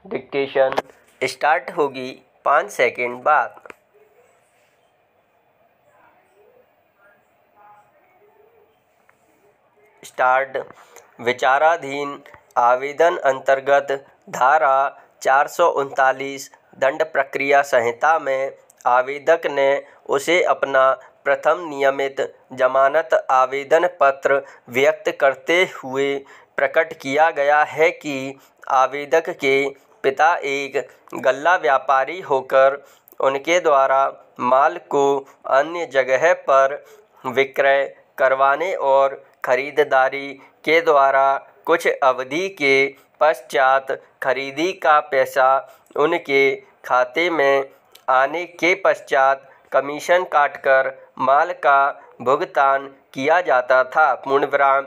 Dictation start होगी 5 second बाद। Start. विचाराधीन आवेदन अंतर्गत धारा 439 दंड प्रक्रिया संहिता में आवेदक ने उसे अपना प्रथम नियमित जमानत आवेदन पत्र व्यक्त करते हुए प्रकट किया गया है कि आवेदक के पिता एक गल्ला व्यापारी होकर उनके द्वारा माल को अन्य जगह पर विक्रय करवाने और खरीदारी के द्वारा कुछ अवधि के पश्चात खरीदी का पैसा उनके खाते में आने के पश्चात कमीशन काटकर माल का भुगतान किया जाता था। पूर्णविराम।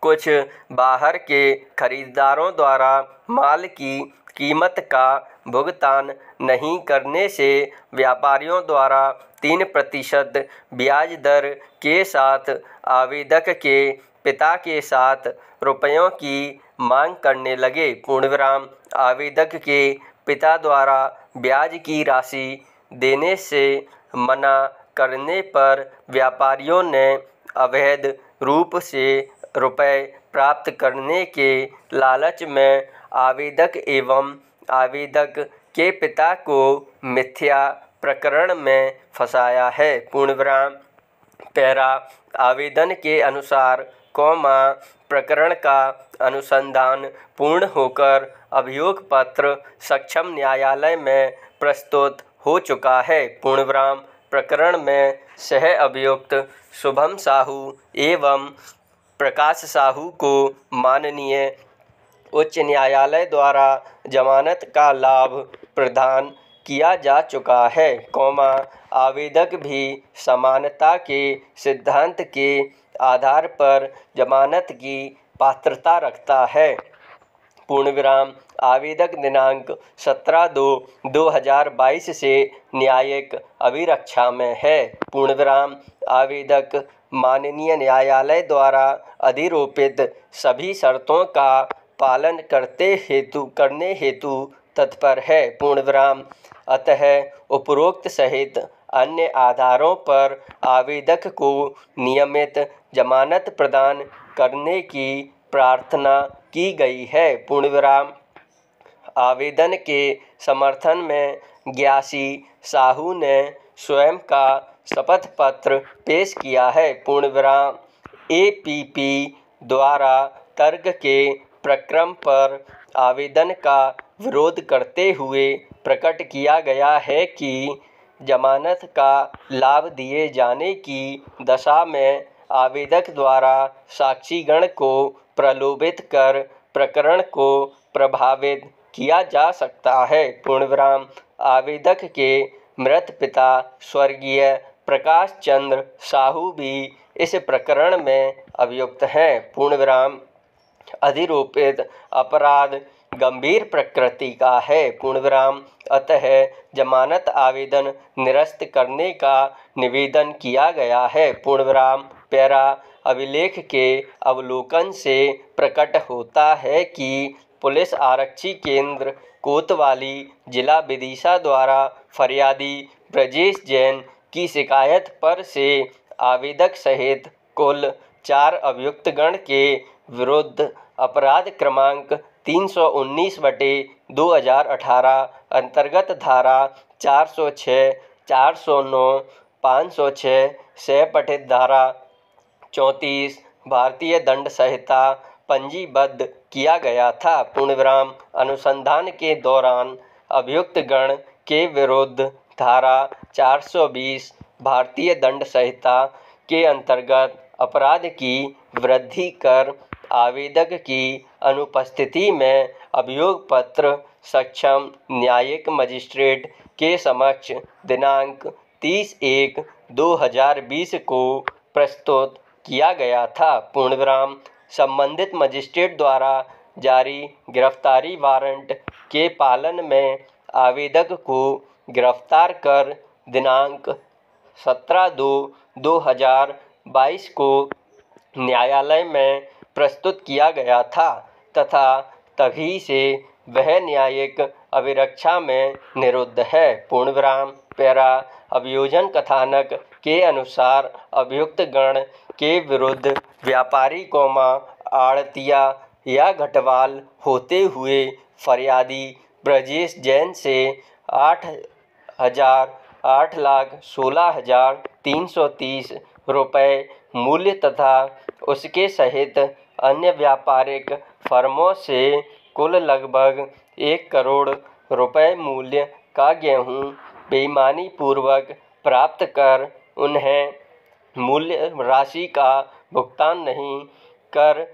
कुछ बाहर के खरीदारों द्वारा माल की कीमत का भुगतान नहीं करने से व्यापारियों द्वारा 3% ब्याज दर के साथ आवेदक के पिता के साथ रुपयों की मांग करने लगे। पूर्णविराम। आवेदक के पिता द्वारा ब्याज की राशि देने से मना करने पर व्यापारियों ने अवैध रूप से रुपए प्राप्त करने के लालच में आवेदक एवं आवेदक के पिता को मिथ्या प्रकरण में फंसाया है। पूर्णविराम। पैरा। आवेदन के अनुसार प्रकरण का अनुसंधान पूर्ण होकर अभियोग पत्र सक्षम न्यायालय में प्रस्तुत हो चुका है। पूर्णविराम। प्रकरण में सह अभियुक्त शुभम साहू एवं प्रकाश साहू को माननीय उच्च न्यायालय द्वारा जमानत का लाभ प्रदान किया जा चुका है। आवेदक भी समानता के सिद्धांत के आधार पर जमानत की पात्रता रखता है। पूर्णविराम। आवेदक दिनांक 17/2/2022 से न्यायिक अभिरक्षा में है। पूर्णविराम। आवेदक माननीय न्यायालय द्वारा अधिरोपित सभी शर्तों का पालन करने हेतु तत्पर है। पूर्णविराम। अतः उपरोक्त सहित अन्य आधारों पर आवेदक को नियमित जमानत प्रदान करने की प्रार्थना की गई है। पूर्णविराम। आवेदन के समर्थन में ज्ञासी साहू ने स्वयं का शपथ पत्र पेश किया है। पूर्णविराम। एपीपी द्वारा तर्क के प्रक्रम पर आवेदन का विरोध करते हुए प्रकट किया गया है कि जमानत का लाभ दिए जाने की दशा में आवेदक द्वारा साक्षीगण को प्रलोभित कर प्रकरण को प्रभावित किया जा सकता है। पूर्णविराम। आवेदक के मृत पिता स्वर्गीय प्रकाश चंद्र साहू भी इस प्रकरण में अभियुक्त हैं। पूर्णविराम। अधिरोपित अपराध गंभीर प्रकृति का है। पूर्णविराम। अतः जमानत आवेदन निरस्त करने का निवेदन किया गया है। पूर्णविराम। पैरा। अभिलेख के अवलोकन से प्रकट होता है कि पुलिस आरक्षी केंद्र कोतवाली जिला विदिशा द्वारा फरियादी ब्रजेश जैन की शिकायत पर से आवेदक सहित कुल 4 अभियुक्तगण के विरुद्ध अपराध क्रमांक 319/2018 अंतर्गत धारा 406, 409, 506 से पठित धारा 34 भारतीय दंड संहिता पंजीबद्ध किया गया था। पूर्णविराम। अनुसंधान के दौरान अभियुक्त गण के विरुद्ध धारा 420 भारतीय दंड संहिता के अंतर्गत अपराध की वृद्धि कर आवेदक की अनुपस्थिति में अभियोग पत्र सक्षम न्यायिक मजिस्ट्रेट के समक्ष दिनांक 30/1/2020 को प्रस्तुत किया गया था। पूर्णविराम। संबंधित मजिस्ट्रेट द्वारा जारी गिरफ्तारी वारंट के पालन में आवेदक को गिरफ्तार कर दिनांक 17/2/2022 को न्यायालय में प्रस्तुत किया गया था तथा तभी से वह न्यायिक अभिरक्षा में निरुद्ध है। पूर्णविराम। पैरा। अभियोजन कथानक के अनुसार अभियुक्त गण के विरुद्ध व्यापारी आड़तिया या घटवाल होते हुए फरियादी ब्रजेश जैन से 8,16,330 रुपये मूल्य तथा उसके सहित अन्य व्यापारिक फर्मों से कुल लगभग 1 करोड़ रुपए मूल्य का गेहूं बेईमानी पूर्वक प्राप्त कर उन्हें मूल्य राशि का भुगतान नहीं कर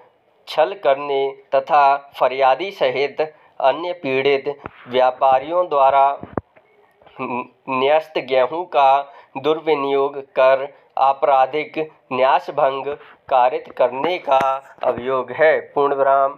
छल करने तथा फरियादी सहित अन्य पीड़ित व्यापारियों द्वारा न्यस्त गेहूं का दुर्विनियोग कर आपराधिक न्यासभंग कारित करने का अभियोग है। पूर्णविराम।